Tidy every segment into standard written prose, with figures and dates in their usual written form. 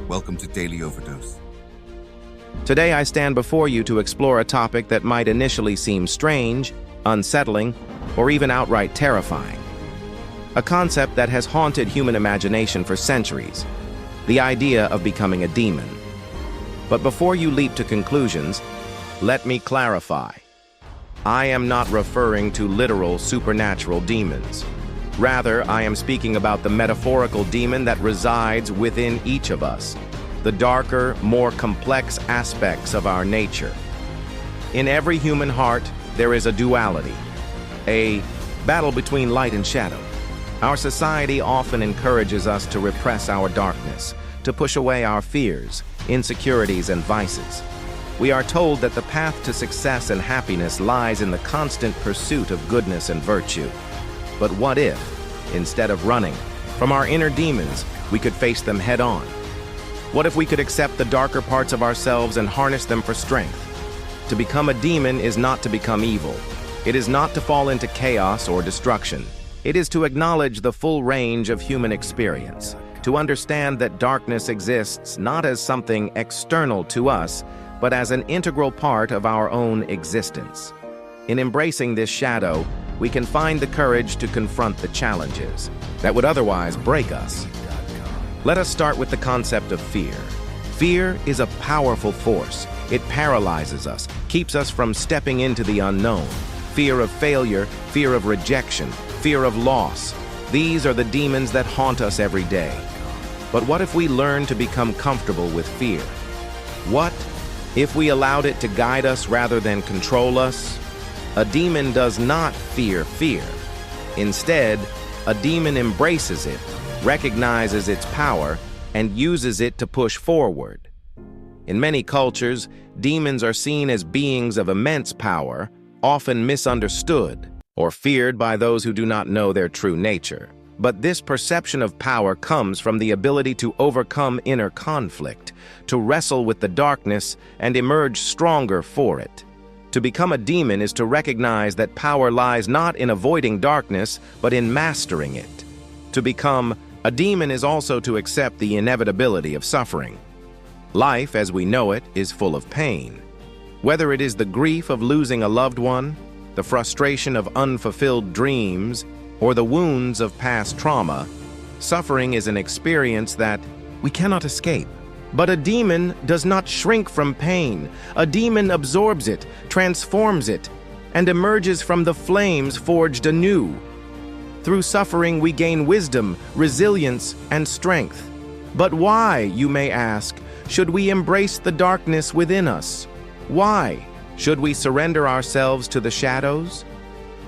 Welcome to Daily Overdose. Today I stand before you to explore a topic that might initially seem strange, unsettling, or even outright terrifying. A concept that has haunted human imagination for centuries, the idea of becoming a demon. But before you leap to conclusions, let me clarify. I am not referring to literal supernatural demons. Rather, I am speaking about the metaphorical demon that resides within each of us, the darker, more complex aspects of our nature. In every human heart, there is a duality, a battle between light and shadow. Our society often encourages us to repress our darkness, to push away our fears, insecurities, and vices. We are told that the path to success and happiness lies in the constant pursuit of goodness and virtue. But what if, instead of running from our inner demons, we could face them head-on? What if we could accept the darker parts of ourselves and harness them for strength? To become a demon is not to become evil. It is not to fall into chaos or destruction. It is to acknowledge the full range of human experience, to understand that darkness exists not as something external to us, but as an integral part of our own existence. In embracing this shadow, we can find the courage to confront the challenges that would otherwise break us. Let us start with the concept of fear. Fear is a powerful force. It paralyzes us, keeps us from stepping into the unknown. Fear of failure, fear of rejection, fear of loss. These are the demons that haunt us every day. But what if we learn to become comfortable with fear? What if we allowed it to guide us rather than control us? A demon does not fear fear. Instead, a demon embraces it, recognizes its power, and uses it to push forward. In many cultures, demons are seen as beings of immense power, often misunderstood or feared by those who do not know their true nature. But this perception of power comes from the ability to overcome inner conflict, to wrestle with the darkness and emerge stronger for it. To become a demon is to recognize that power lies not in avoiding darkness, but in mastering it. To become a demon is also to accept the inevitability of suffering. Life, as we know it, is full of pain. Whether it is the grief of losing a loved one, the frustration of unfulfilled dreams, or the wounds of past trauma, suffering is an experience that we cannot escape. But a demon does not shrink from pain. A demon absorbs it, transforms it, and emerges from the flames forged anew. Through suffering, we gain wisdom, resilience, and strength. But why, you may ask, should we embrace the darkness within us? Why should we surrender ourselves to the shadows?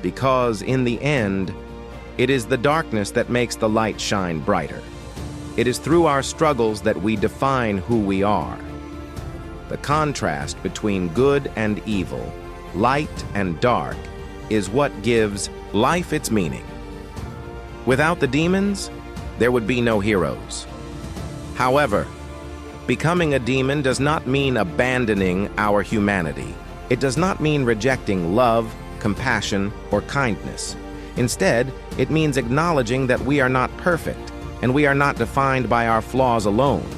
Because in the end, it is the darkness that makes the light shine brighter. It is through our struggles that we define who we are. The contrast between good and evil, light and dark, is what gives life its meaning. Without the demons, there would be no heroes. However, becoming a demon does not mean abandoning our humanity. It does not mean rejecting love, compassion, or kindness. Instead, it means acknowledging that we are not perfect, and we are not defined by our flaws alone.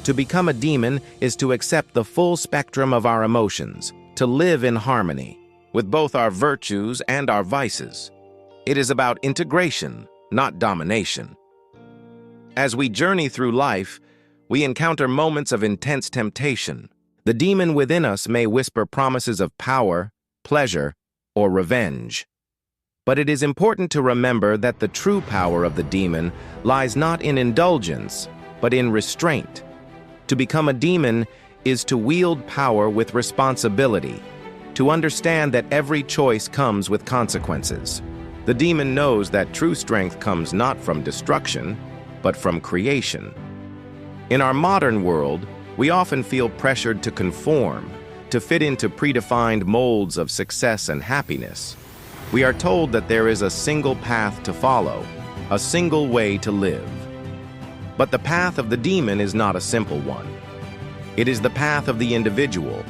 To become a demon is to accept the full spectrum of our emotions, to live in harmony with both our virtues and our vices. It is about integration, not domination. As we journey through life, we encounter moments of intense temptation. The demon within us may whisper promises of power, pleasure, or revenge. But it is important to remember that the true power of the demon lies not in indulgence, but in restraint. To become a demon is to wield power with responsibility, to understand that every choice comes with consequences. The demon knows that true strength comes not from destruction, but from creation. In our modern world, we often feel pressured to conform, to fit into predefined molds of success and happiness. We are told that there is a single path to follow, a single way to live. But the path of the demon is not a simple one. It is the path of the individual,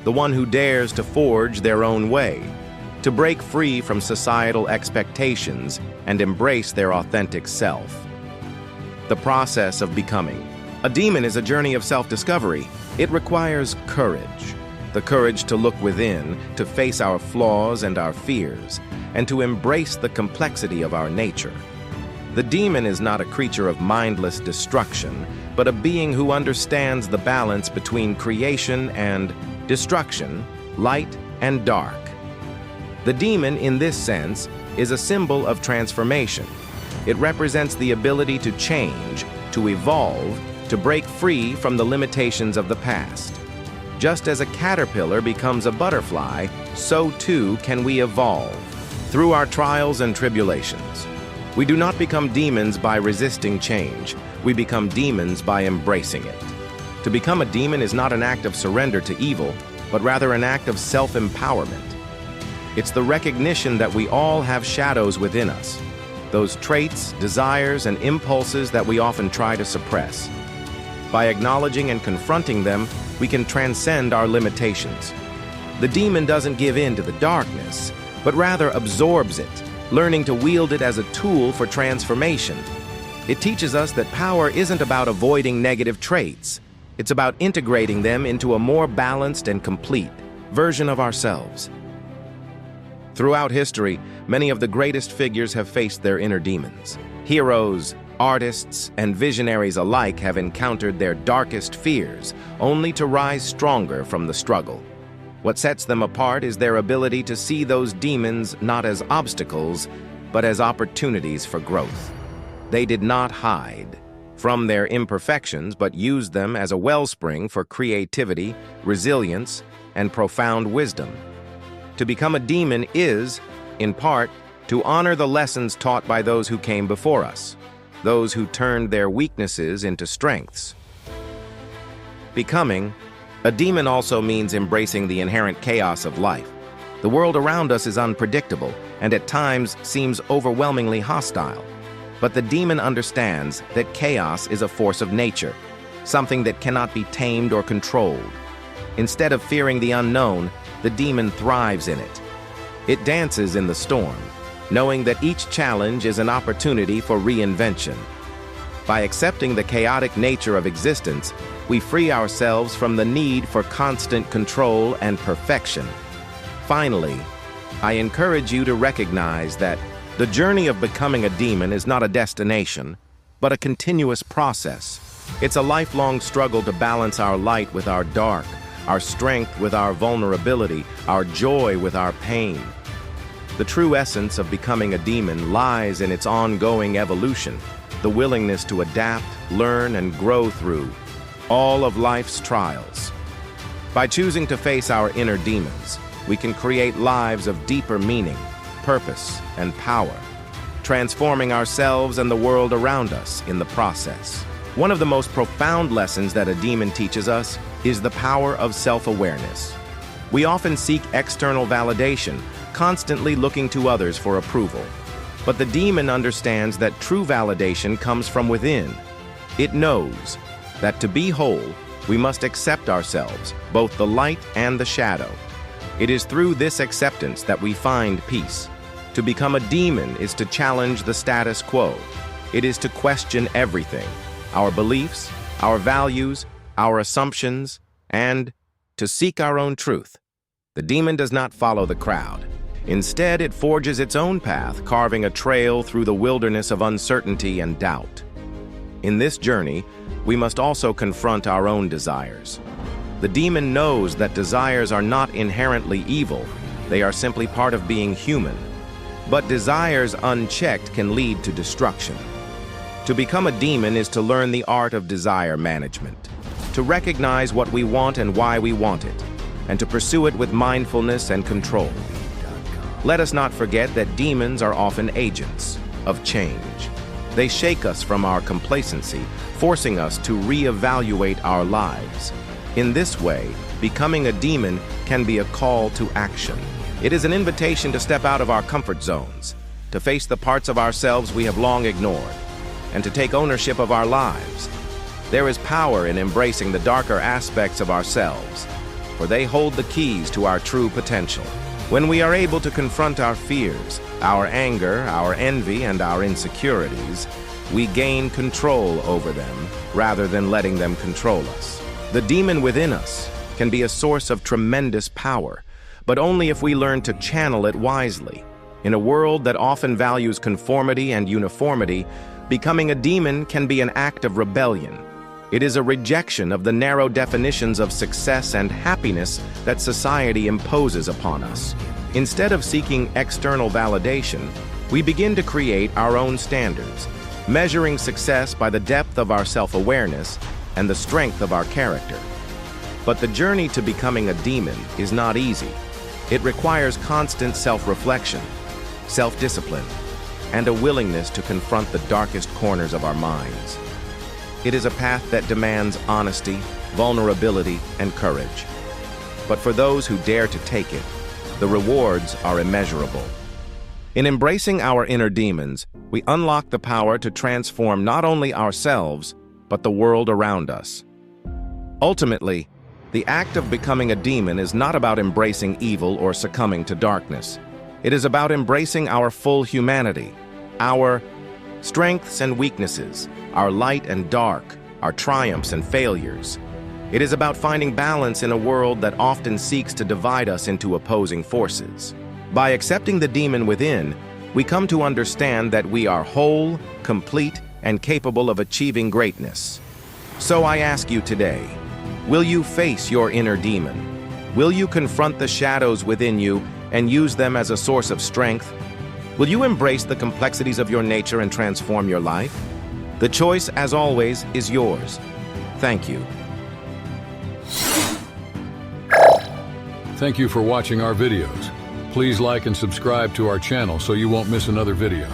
the one who dares to forge their own way, to break free from societal expectations and embrace their authentic self. The process of becoming A demon is a journey of self-discovery. It requires courage. The courage to look within, to face our flaws and our fears, and to embrace the complexity of our nature. The demon is not a creature of mindless destruction, but a being who understands the balance between creation and destruction, light and dark. The demon, in this sense, is a symbol of transformation. It represents the ability to change, to evolve, to break free from the limitations of the past. Just as a caterpillar becomes a butterfly, so too can we evolve through our trials and tribulations. We do not become demons by resisting change. We become demons by embracing it. To become a demon is not an act of surrender to evil, but rather an act of self-empowerment. It's the recognition that we all have shadows within us, those traits, desires, and impulses that we often try to suppress. By acknowledging and confronting them, we can transcend our limitations. The demon doesn't give in to the darkness, but rather absorbs it, learning to wield it as a tool for transformation. It teaches us that power isn't about avoiding negative traits. It's about integrating them into a more balanced and complete version of ourselves. Throughout history, many of the greatest figures have faced their inner demons. Heroes, artists, and visionaries alike have encountered their darkest fears, only to rise stronger from the struggle. What sets them apart is their ability to see those demons not as obstacles, but as opportunities for growth. They did not hide from their imperfections, but used them as a wellspring for creativity, resilience, and profound wisdom. To become a demon is, in part, to honor the lessons taught by those who came before us, those who turned their weaknesses into strengths. Becoming a demon also means embracing the inherent chaos of life. The world around us is unpredictable and at times seems overwhelmingly hostile. But the demon understands that chaos is a force of nature, something that cannot be tamed or controlled. Instead of fearing the unknown, the demon thrives in it. It dances in the storm, knowing that each challenge is an opportunity for reinvention. By accepting the chaotic nature of existence, we free ourselves from the need for constant control and perfection. Finally, I encourage you to recognize that the journey of becoming a demon is not a destination, but a continuous process. It's a lifelong struggle to balance our light with our dark, our strength with our vulnerability, our joy with our pain. The true essence of becoming a demon lies in its ongoing evolution, the willingness to adapt, learn, and grow through all of life's trials. By choosing to face our inner demons, we can create lives of deeper meaning, purpose, and power, transforming ourselves and the world around us in the process. One of the most profound lessons that a demon teaches us is the power of self-awareness. We often seek external validation, constantly looking to others for approval. But the demon understands that true validation comes from within. It knows that to be whole, we must accept ourselves, both the light and the shadow. It is through this acceptance that we find peace. To become a demon is to challenge the status quo. It is to question everything, our beliefs, our values, our assumptions, and to seek our own truth. The demon does not follow the crowd. Instead, it forges its own path, carving a trail through the wilderness of uncertainty and doubt. In this journey, we must also confront our own desires. The demon knows that desires are not inherently evil. They are simply part of being human. But desires unchecked can lead to destruction. To become a demon is to learn the art of desire management, to recognize what we want and why we want it, and to pursue it with mindfulness and control. Let us not forget that demons are often agents of change. They shake us from our complacency, forcing us to reevaluate our lives. In this way, becoming a demon can be a call to action. It is an invitation to step out of our comfort zones, to face the parts of ourselves we have long ignored, and to take ownership of our lives. There is power in embracing the darker aspects of ourselves, for they hold the keys to our true potential. When we are able to confront our fears, our anger, our envy, and our insecurities, we gain control over them rather than letting them control us. The demon within us can be a source of tremendous power, but only if we learn to channel it wisely. In a world that often values conformity and uniformity, becoming a demon can be an act of rebellion. It is a rejection of the narrow definitions of success and happiness that society imposes upon us. Instead of seeking external validation, we begin to create our own standards, measuring success by the depth of our self-awareness and the strength of our character. But the journey to becoming a demon is not easy. It requires constant self-reflection, self-discipline, and a willingness to confront the darkest corners of our minds. It is a path that demands honesty, vulnerability, and courage. But for those who dare to take it, the rewards are immeasurable. In embracing our inner demons, we unlock the power to transform not only ourselves, but the world around us. Ultimately, the act of becoming a demon is not about embracing evil or succumbing to darkness. It is about embracing our full humanity, our strengths and weaknesses, our light and dark, our triumphs and failures. It is about finding balance in a world that often seeks to divide us into opposing forces. By accepting the demon within, we come to understand that we are whole, complete, and capable of achieving greatness. So I ask you today, will you face your inner demon? Will you confront the shadows within you and use them as a source of strength? Will you embrace the complexities of your nature and transform your life? The choice, as always, is yours. Thank you. Thank you for watching our videos. Please like and subscribe to our channel so you won't miss another video.